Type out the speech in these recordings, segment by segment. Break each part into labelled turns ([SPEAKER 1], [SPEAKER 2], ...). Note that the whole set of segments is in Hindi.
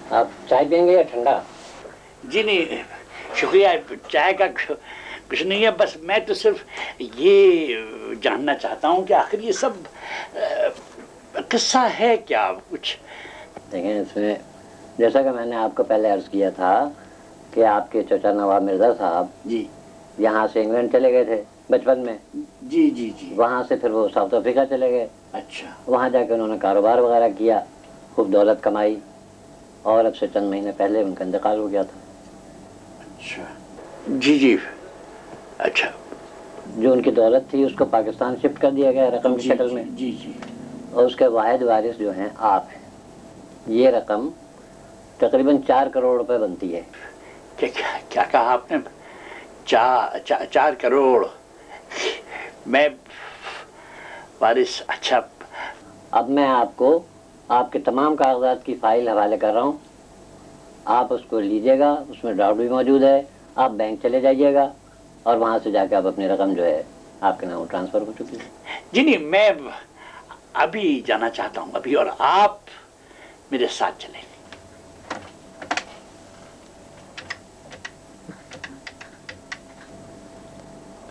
[SPEAKER 1] आप चाय पियेंगे या ठंडा?
[SPEAKER 2] जी नहीं शुक्रिया, चाय का कुछ नहीं है, बस मैं तो सिर्फ ये जानना चाहता हूँ कि आखिर ये सब किस्सा है क्या कुछ?
[SPEAKER 1] देखें, इसमें जैसा कि मैंने आपको पहले अर्ज किया था कि आपके चचा नवाब मिर्जा साहब
[SPEAKER 2] जी
[SPEAKER 1] यहाँ से इंग्लैंड चले गए थे बचपन में।
[SPEAKER 2] जी जी जी।
[SPEAKER 1] वहाँ से फिर वो साउथ अफ्रीका चले गए।
[SPEAKER 2] अच्छा।
[SPEAKER 1] वहाँ जाकर उन्होंने कारोबार वगैरह किया, खूब दौलत कमाई, और अब से चंद महीने पहले उनका इंतकाल हो गया था।
[SPEAKER 2] अच्छा जी जी। अच्छा।
[SPEAKER 1] जो उनकी दौलत थी उसको पाकिस्तान शिफ्ट कर दिया गया रकम की शक्ल में।
[SPEAKER 2] जी जी।
[SPEAKER 1] और उसके वाहिद वारिस जो हैं आप हैं। ये रकम तकरीबन 4 करोड़ रुपए बनती है।
[SPEAKER 2] क्या क्या, क्या कहा आपने? 4 करोड़? मैं वारिस? अच्छा।
[SPEAKER 1] अब मैं आपको आपके तमाम कागजात की फाइल हवाले कर रहा हूँ, आप उसको लीजिएगा, उसमें ड्राफ्ट भी मौजूद है। आप बैंक चले जाइएगा और वहाँ से जाकर आप अपनी रकम जो है आपके नाम ट्रांसफ़र हो चुकी है।
[SPEAKER 2] जी नहीं, मैं अभी जाना चाहता हूँ अभी, और आप मेरे साथ चलें।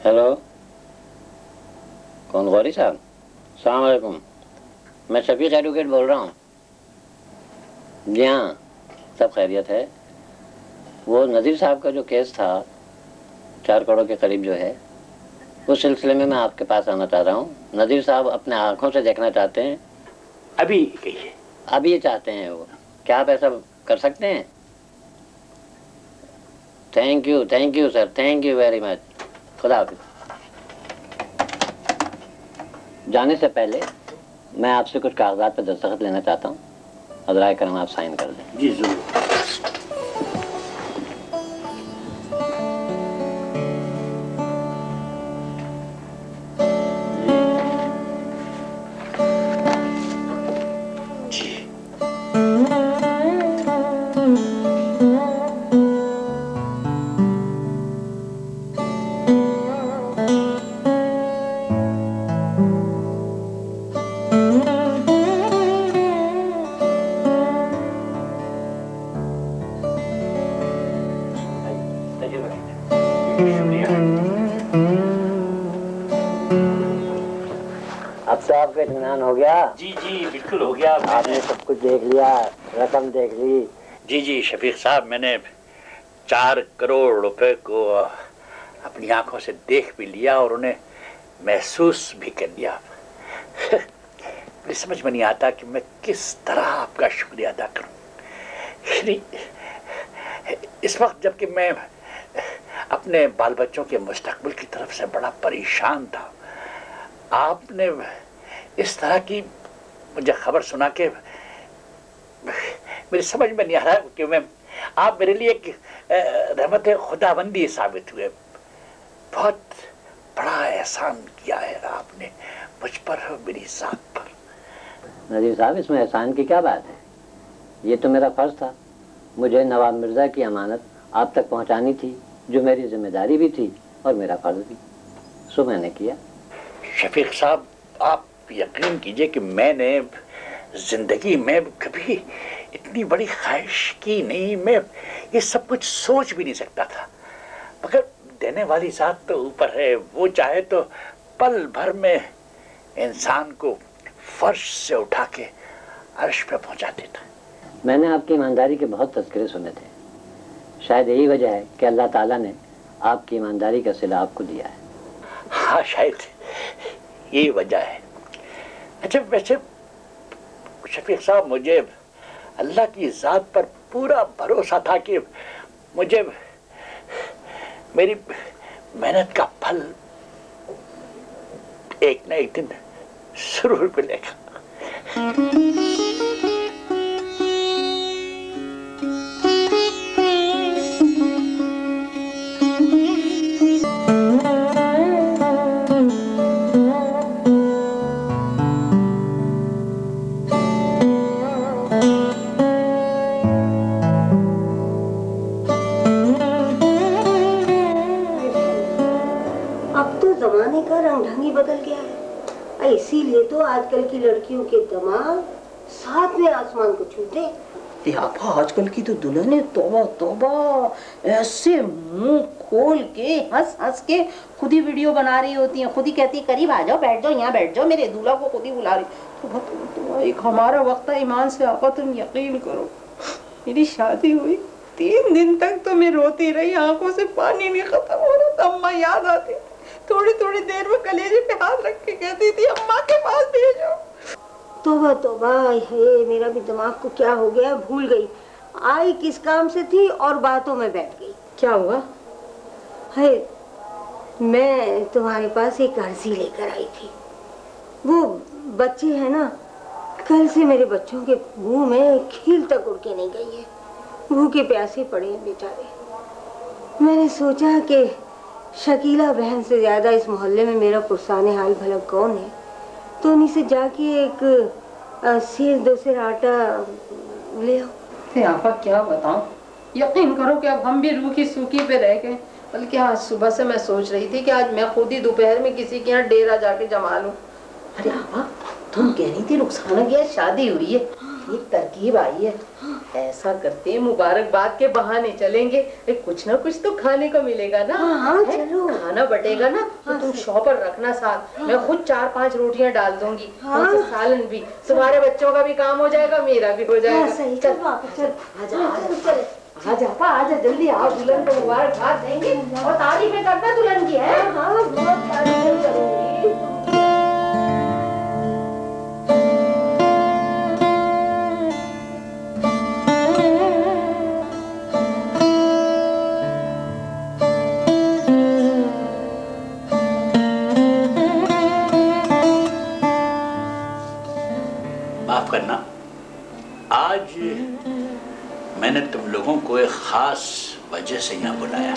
[SPEAKER 1] हेलो, कौन? गौरी साहब, अस्सलाम वालेकुम। मैं शफीक एडवोकेट बोल रहा हूँ। जी हाँ, सब खैरियत है। वो नज़ीर साहब का जो केस था 4 करोड़ के करीब जो है, उस सिलसिले में मैं आपके पास आना चाह रहा हूँ। नज़ीर साहब अपने आँखों से देखना चाहते हैं।
[SPEAKER 2] अभी कहिए।
[SPEAKER 1] अभी ये चाहते हैं वो। क्या आप ऐसा कर सकते हैं? Thank you sir, thank you very much. खुदा हाफिज़। जाने से पहले मैं आपसे कुछ कागजात पर दस्तखत लेना चाहता हूँ। हज़राए करम आप साइन कर दें।
[SPEAKER 2] जी जरूर।
[SPEAKER 1] अब तो आपका इत्मीनान हो गया?
[SPEAKER 2] जी जी बिल्कुल हो गया।
[SPEAKER 1] आपने सब कुछ देख लिया, रकम देख ली?
[SPEAKER 2] जी जी शफीक साहब, मैंने 4 करोड़ रुपए को अपनी आंखों से देख भी लिया और उन्हें महसूस भी कर लिया। मुझे समझ में नहीं आता कि मैं किस तरह आपका शुक्रिया अदा करूं। इस वक्त जबकि मैं अपने बाल बच्चों के मुस्तकबिल की तरफ से बड़ा परेशान था, आपने इस तरह की मुझे खबर सुना के मेरी समझ में नहीं आ रहा कि मैं, आप मेरे लिए एक रहमत खुदाबंदी साबित हुए। बहुत बड़ा एहसान किया है आपने मुझ पर, मेरी जात पर।
[SPEAKER 1] नज़ीर साहब, इसमें एहसान की क्या बात है? ये तो मेरा फ़र्ज़ था। मुझे नवाब मिर्ज़ा की अमानत आप तक पहुंचानी थी, जो मेरी जिम्मेदारी भी थी और मेरा फ़र्ज़ भी। सो मैंने किया।
[SPEAKER 2] शफीक साहब, आप यकीन कीजिए कि मैंने जिंदगी में कभी इतनी बड़ी ख्वाहिश की नहीं। मैं ये सब कुछ सोच भी नहीं सकता था, मगर देने वाली जात तो ऊपर है, वो चाहे तो पल भर में इंसान को फर्श से उठा के अर्श पे पहुंचा देता।
[SPEAKER 1] मैंने आपकी ईमानदारी के बहुत तज़किरे सुने थे। शायद यही वजह है कि अल्लाह ताला ने आपकी ईमानदारी का सिला आपको दिया है।
[SPEAKER 2] हाँ, शायद यही वजह है। अच्छा, वैसे शफीक साहब, मुझे अल्लाह की ज़ात पर पूरा भरोसा था कि मुझे मेरी मेहनत का फल एक न एक दिन जरूर मिलेगा।
[SPEAKER 3] बदल गया है। इसीलिए तो आजकल की लड़कियों के दिमाग 7वें आसमान को छूते।
[SPEAKER 4] आपा आजकल की तो दुल्हन तौबा तौबा, ऐसे मुंह खोल के हंस हंस के खुद ही वीडियो बना रही होती हैं, खुद ही कहती है करीब आ जाओ, बैठ जाओ, यहाँ बैठ जाओ, मेरे दूल्हा को खुद ही बुला रही। तो एक हमारा वक्त है ईमान से आपा, तुम यकीन करो मेरी शादी हुई 3 दिन तक तो मैं रोती रही, आंखों से पानी नहीं खत्म हो रहा था। अम्मा याद आती, थोड़ी थोड़ी देर में कलेजे पे हाथ रख के कहती थी अम्मा के पास भेजो।
[SPEAKER 3] तौबा तौबा, हे मेरा भी दिमाग को क्या हो गया, भूल गई आई किस काम से थी और बातों में बैठ गई।
[SPEAKER 4] क्या हुआ?
[SPEAKER 3] है मैं तुम्हारे पास एक अर्जी लेकर आई थी। वो बच्चे हैं ना, कल से मेरे बच्चों के मुंह में खील तक उड़ के नहीं गई है, भूखे प्यासे पड़े हैं बेचारे। मैंने सोचा कि शकीला बहन से ज्यादा इस मोहल्ले में मेरा पुरसाने हाल भला कौन है, तो उन्हीं से जाके एक सेर 2 सेर आटा ले आओ।
[SPEAKER 4] आपा क्या बताऊं, यकीन करो कि अब हम भी रूखी सूखी पे रह गए। बल्कि आज सुबह से मैं सोच रही थी कि आज मैं खुद ही दोपहर में किसी के यहाँ डेरा जाके जमा लूं। अरे आपा, तुम कह रही थी रुखसाना की आज शादी हुई है, एक तरकीब आई है। ऐसा करते हैं मुबारकबाद के बहाने चलेंगे, कुछ ना कुछ तो खाने को मिलेगा ना।
[SPEAKER 3] हाँ, चलो।
[SPEAKER 4] खाना बटेगा ना, तो तुम शॉपर रखना साथ, मैं खुद 4-5 रोटियां डाल दूंगी, सालन भी, तुम्हारे बच्चों का भी काम हो जाएगा, मेरा भी हो जाएगा।
[SPEAKER 3] सही, चल
[SPEAKER 4] आजा आजा जल्दी आओ, दुल्हन को मुबारकबाद देंगे और तारीफें करना दुल्हन की है।
[SPEAKER 3] हाँ, बहुत तारीफें करूंगी।
[SPEAKER 2] माफ करना, आज मैंने तुम लोगों को एक खास वजह से यहाँ बुलाया।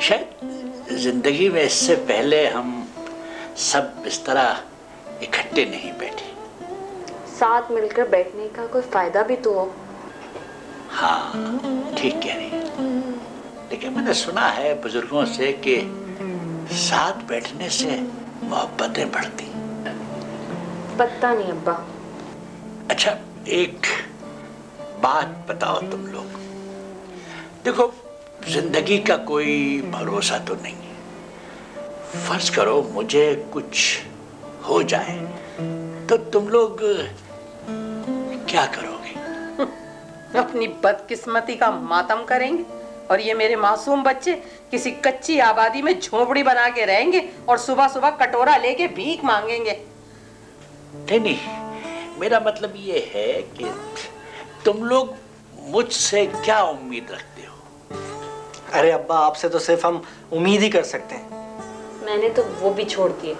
[SPEAKER 2] शायद जिंदगी में इससे पहले हम सब इस तरह इकट्ठे नहीं बैठे।
[SPEAKER 5] साथ मिलकर बैठने का कोई फायदा भी तो हो।
[SPEAKER 2] हाँ, ठीक कह रही है। लेकिन मैंने सुना है बुजुर्गों से कि साथ बैठने से मोहब्बतें बढ़ती।
[SPEAKER 5] पता नहीं अब्बा।
[SPEAKER 2] अच्छा, एक बात बताओ तुम लोग, देखो जिंदगी का कोई भरोसा तो नहीं है। फर्ज करो मुझे कुछ हो जाए तो तुम लोग क्या करोगे?
[SPEAKER 4] अपनी बदकिस्मती का मातम करेंगे और ये मेरे मासूम बच्चे किसी कच्ची आबादी में झोपड़ी बना के रहेंगे और सुबह सुबह कटोरा लेके भीख मांगेंगे।
[SPEAKER 2] नहीं, मेरा मतलब ये है कि तुम लोग मुझसे क्या उम्मीद रखते हो?
[SPEAKER 6] अरे अब्बा, आपसे तो सिर्फ हम उम्मीद ही कर सकते हैं।
[SPEAKER 5] मैंने तो वो भी छोड़ दिए।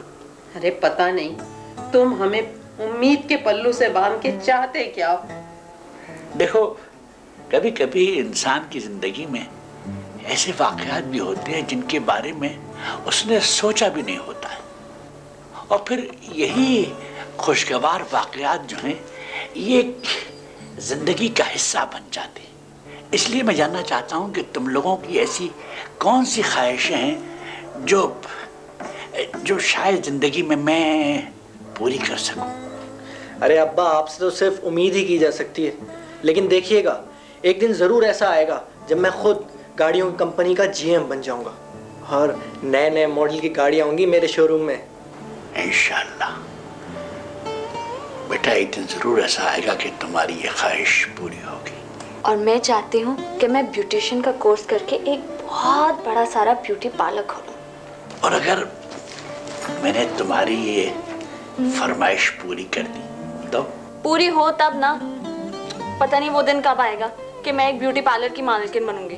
[SPEAKER 4] अरे पता नहीं तुम हमें उम्मीद के पल्लू से बांध के चाहते क्या हो?
[SPEAKER 2] देखो, कभी कभी इंसान की जिंदगी में ऐसे वाकयात भी होते हैं जिनके बारे में उसने सोचा भी नहीं होता है, और फिर यही खुशगवार वाकयात जो हैं ये जिंदगी का हिस्सा बन जाते हैं। इसलिए मैं जानना चाहता हूं कि तुम लोगों की ऐसी कौन सी ख्वाहिशें हैं जो शायद जिंदगी में मैं पूरी कर सकूं।
[SPEAKER 6] अरे अब्बा, आपसे तो सिर्फ उम्मीद ही की जा सकती है, लेकिन देखिएगा एक दिन ज़रूर ऐसा आएगा जब मैं खुद गाड़ियों की कंपनी का GM बन जाऊंगा और नए नए मॉडल की गाड़ियाँ होंगी मेरे शोरूम में।
[SPEAKER 2] इंशाल्लाह बेटा, एक दिन ज़रूर ऐसा आएगा कि तुम्हारी ये ख्वाहिश पूरी होगी।
[SPEAKER 5] और मैं चाहती हूँ कि मैं ब्यूटिशियन का कोर्स करके एक बहुत बड़ा सारा ब्यूटी पार्लर खोलूँ।
[SPEAKER 2] और अगर मैंने तुम्हारी ये फरमाइश पूरी कर दी तो?
[SPEAKER 5] पूरी हो तब ना, पता नहीं वो दिन कब आएगा कि मैं एक ब्यूटी पार्लर की मालकिन बनूंगी।